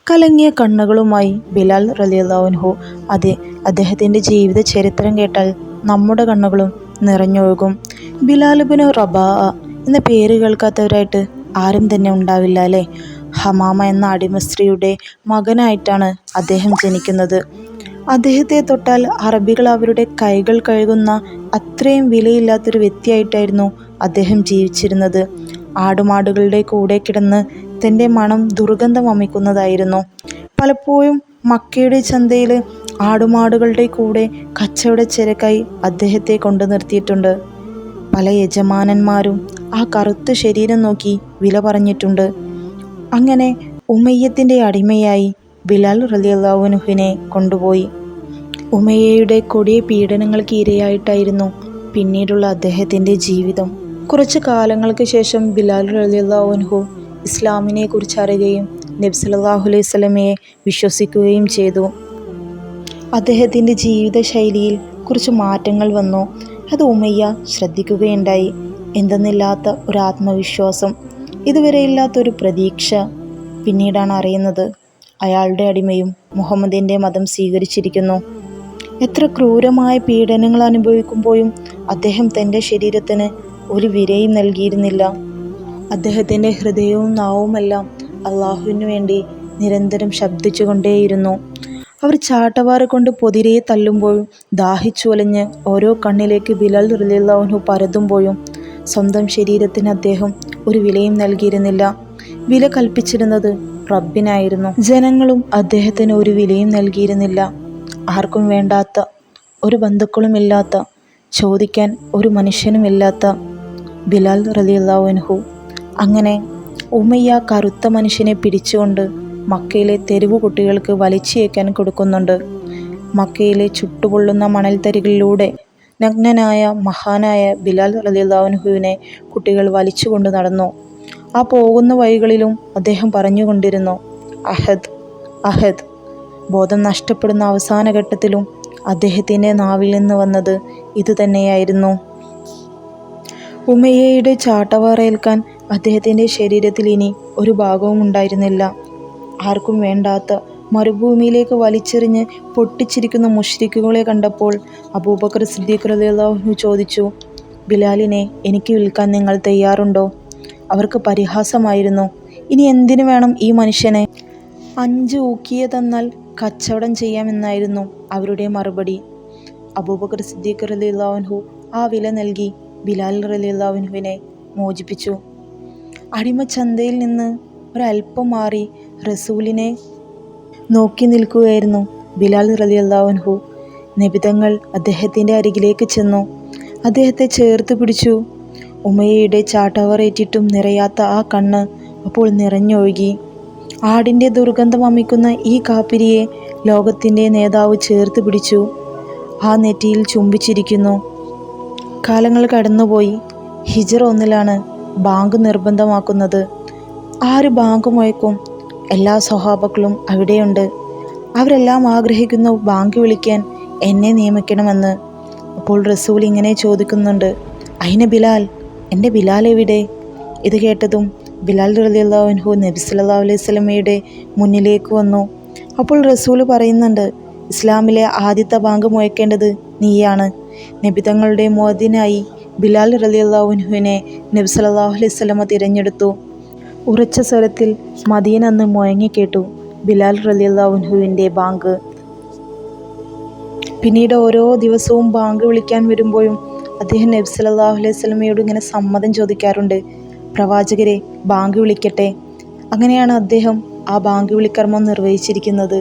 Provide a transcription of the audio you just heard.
കലങ്ങിയ കണ്ണുകളുമായി ബിലാൽ റളിയല്ലാഹു അൻഹു. അതെ, അദ്ദേഹത്തിൻ്റെ ജീവിത ചരിത്രം കേട്ടാൽ നമ്മുടെ കണ്ണുകളും നിറഞ്ഞൊഴുകും. ബിലാൽ ഇബ്നു റബാഅ എന്ന പേര് കേൾക്കാത്തവരായിട്ട് ആരും തന്നെ ഉണ്ടാവില്ല അല്ലേ? ഹമാമ എന്ന അടിമ സ്ത്രീയുടെ മകനായിട്ടാണ് അദ്ദേഹം ജനിക്കുന്നത്. അദ്ദേഹത്തെ തൊട്ടാൽ അറബികൾ അവരുടെ കൈകൾ കഴുകുന്ന അത്രയും വിലയില്ലാത്തൊരു വ്യക്തിയായിട്ടായിരുന്നു അദ്ദേഹം ജീവിച്ചിരുന്നത്. ആടുമാടുകളുടെ കൂടെ കിടന്ന് തൻ്റെ മണം ദുർഗന്ധം വമിക്കുന്നതായിരുന്നു. പലപ്പോഴും മക്കയുടെ ചന്തയിൽ ആടുമാടുകളുടെ കൂടെ കച്ചവടച്ചരക്കായി അദ്ദേഹത്തെ കൊണ്ടു നിർത്തിയിട്ടുണ്ട്. പല യജമാനന്മാരും ആ കറുത്ത ശരീരം നോക്കി വില പറഞ്ഞിട്ടുണ്ട്. അങ്ങനെ ഉമയ്യത്തിൻ്റെ അടിമയായി ബിലാൽ റളിയല്ലാഹു അൻഹുവിനെ കൊണ്ടുപോയി. ഉമയ്യയുടെ കൊടിയ പീഡനങ്ങൾക്ക് ഇരയായിട്ടായിരുന്നു പിന്നീടുള്ള അദ്ദേഹത്തിൻ്റെ ജീവിതം. കുറച്ചു കാലങ്ങൾക്ക് ശേഷം ബിലാൽ റളിയല്ലാഹു അൻഹു ഇസ്ലാമിനെ കുറിച്ച് അറിയുകയും നബി സല്ലല്ലാഹു അലൈഹി വസല്ലമയെ വിശ്വസിക്കുകയും ചെയ്തു. അദ്ദേഹത്തിൻ്റെ ജീവിതശൈലിയിൽ കുറച്ച് മാറ്റങ്ങൾ വന്നു. അത് ഉമയ്യ ശ്രദ്ധിക്കുകയുണ്ടായി. എന്തെന്നില്ലാത്ത ഒരു ആത്മവിശ്വാസം, ഇതുവരെയില്ലാത്തൊരു പ്രതീക്ഷ. പിന്നീടാണ് അറിയുന്നത് അയാളുടെ അടിമയും മുഹമ്മദിൻ്റെ മതം സ്വീകരിച്ചിരിക്കുന്നു. എത്ര ക്രൂരമായ പീഡനങ്ങൾ അനുഭവിക്കുമ്പോഴും അദ്ദേഹം തൻ്റെ ശരീരത്തിന് ഒരു വിലയും നൽകിയിരുന്നില്ല. അദ്ദേഹത്തിൻ്റെ ഹൃദയവും നാവുമെല്ലാം അള്ളാഹുവിനു വേണ്ടി നിരന്തരം ശബ്ദിച്ചുകൊണ്ടേയിരുന്നു. അവർ ചാട്ടവാറ് കൊണ്ട് പൊതിരയെ തല്ലുമ്പോഴും ദാഹിച്ചുവലഞ്ഞ് ഓരോ കണ്ണിലേക്ക് ബിലാൽ റളിയല്ലാഹു അൻഹു പരതുമ്പോഴും സ്വന്തം ശരീരത്തിന് അദ്ദേഹം ഒരു വിലയും നൽകിയിരുന്നില്ല. വില കൽപ്പിച്ചിരുന്നത് റബ്ബിനായിരുന്നു. ജനങ്ങളും അദ്ദേഹത്തിന് ഒരു വിലയും നൽകിയിരുന്നില്ല. ആർക്കും വേണ്ടാത്ത, ഒരു ബന്ധുക്കളുമില്ലാത്ത, ചോദിക്കാൻ ഒരു മനുഷ്യനുമില്ലാത്ത ബിലാൽ റളിയല്ലാഹു അൻഹു. അങ്ങനെ ഉമയ്യ കറുത്ത മനുഷ്യനെ പിടിച്ചുകൊണ്ട് മക്കയിലെ തെരുവു കുട്ടികൾക്ക് വലിച്ചേക്കാൻ കൊടുക്കുന്നുണ്ട്. മക്കയിലെ ചുട്ടുപൊള്ളുന്ന മണൽത്തരികളിലൂടെ നഗ്നനായ മഹാനായ ബിലാൽ റളിയല്ലാഹു അൻഹുവിനെ കുട്ടികൾ വലിച്ചുകൊണ്ട് നടന്നു. ആ പോകുന്ന വഴികളിലും അദ്ദേഹം പറഞ്ഞുകൊണ്ടിരുന്നു, അഹദ് അഹദ്. ബോധം നഷ്ടപ്പെടുന്ന അവസാന ഘട്ടത്തിലും അദ്ദേഹത്തിൻ്റെ നാവിൽ നിന്ന് വന്നത് ഇതുതന്നെയായിരുന്നു. ഉമയ്യയുടെ ചാട്ടവാറേൽക്കാൻ അദ്ദേഹത്തിൻ്റെ ശരീരത്തിൽ ഇനി ഒരു ഭാഗവും ഉണ്ടായിരുന്നില്ല. ആർക്കും വേണ്ടാത്ത മരുഭൂമിയിലേക്ക് വലിച്ചെറിഞ്ഞ് പൊട്ടിച്ചിരിക്കുന്ന മുശ്രിക്കുകളെ കണ്ടപ്പോൾ അബൂബക്കർ സിദ്ദീഖ് റളിയല്ലാഹു അൻഹു ചോദിച്ചു, ബിലാലിനെ എനിക്ക് വിൽക്കാൻ നിങ്ങൾ തയ്യാറുണ്ടോ? അവർക്ക് പരിഹാസമായിരുന്നു. ഇനി എന്തിനു വേണം ഈ മനുഷ്യനെ? 5 ഊക്കിയ തന്നാൽ കച്ചവടം ചെയ്യാമെന്നായിരുന്നു അവരുടെ മറുപടി. അബൂബക്കർ സിദ്ദീഖ് റളിയല്ലാഹു അൻഹു ആ വില നൽകി ബിലാൽ റളിയല്ലാഹു അൻഹുവിനെ മോചിപ്പിച്ചു. അടിമച്ചന്തയിൽ നിന്ന് ഒരല്പം മാറി റസൂലിനെ നോക്കി നിൽക്കുകയായിരുന്നു ബിലാൽ റളിയല്ലാഹു അൻഹു. നബിതങ്ങൾ അദ്ദേഹത്തിൻ്റെ അരികിലേക്ക് ചെന്നു. അദ്ദേഹത്തെ ചേർത്ത് പിടിച്ചു. ഉമയ്യയുടെ ചാട്ടവാറേറ്റിട്ടും നിറയാത്ത ആ കണ്ണ് അപ്പോൾ നിറഞ്ഞൊഴുകി. ആടിൻ്റെ ദുർഗന്ധം വമിക്കുന്ന ഈ കാപ്പിരിയെ ലോകത്തിൻ്റെ നേതാവ് ചേർത്ത് പിടിച്ചു. ആ നെറ്റിയിൽ ചുംബിച്ചിരിക്കുന്നു. കാലങ്ങൾ കടന്നുപോയി. ഹിജ്റ 1 ബാങ്ക് നിർബന്ധമാക്കുന്നത്. ആര് ബാങ്ക് മുഴക്കും? എല്ലാ സ്വഹാബക്കളും അവിടെയുണ്ട്. അവരെല്ലാം ആഗ്രഹിക്കുന്നു ബാങ്ക് വിളിക്കാൻ എന്നെ നിയമിക്കണമെന്ന്. അപ്പോൾ റസൂൽ ഇങ്ങനെ ചോദിക്കുന്നുണ്ട്, അയിന ബിലാൽ, എൻ്റെ ബിലാൽ എവിടെ? ഇത് കേട്ടതും ബിലാൽ റളിയല്ലാഹു അൻഹു നബി സല്ലല്ലാഹു അലൈഹി വസല്ലമയുടെ മുന്നിലേക്ക് വന്നു. അപ്പോൾ റസൂൽ പറയുന്നുണ്ട്, ഇസ്ലാമിലെ ആദ്യത്തെ ബാങ്ക് മുഴക്കേണ്ടത് നീയാണ്. നബിതങ്ങളുടെ മുഅദ്ദിനായി ബിലാൽ റളിയല്ലാഹു അൻഹുവിനെ നബി സല്ലല്ലാഹു അലൈഹി വസല്ലമ തിരഞ്ഞെടുത്തു. ഉറച്ച സ്വരത്തിൽ മദീന അന്ന് മുഴങ്ങിക്കേട്ടു ബിലാൽ റളിയല്ലാഹു അൻഹുവിൻ്റെ ബാങ്ക്. പിന്നീട് ഓരോ ദിവസവും ബാങ്ക് വിളിക്കാൻ വരുമ്പോഴും അദ്ദേഹം നബി സല്ലല്ലാഹു അലൈഹി വസല്ലമയോട് ഇങ്ങനെ സമ്മതം ചോദിക്കാറുണ്ട്, പ്രവാചകരെ ബാങ്ക് വിളിക്കട്ടെ. അങ്ങനെയാണ് അദ്ദേഹം ആ ബാങ്ക് വിളിക്കർമ്മം നിർവഹിച്ചിരിക്കുന്നത്.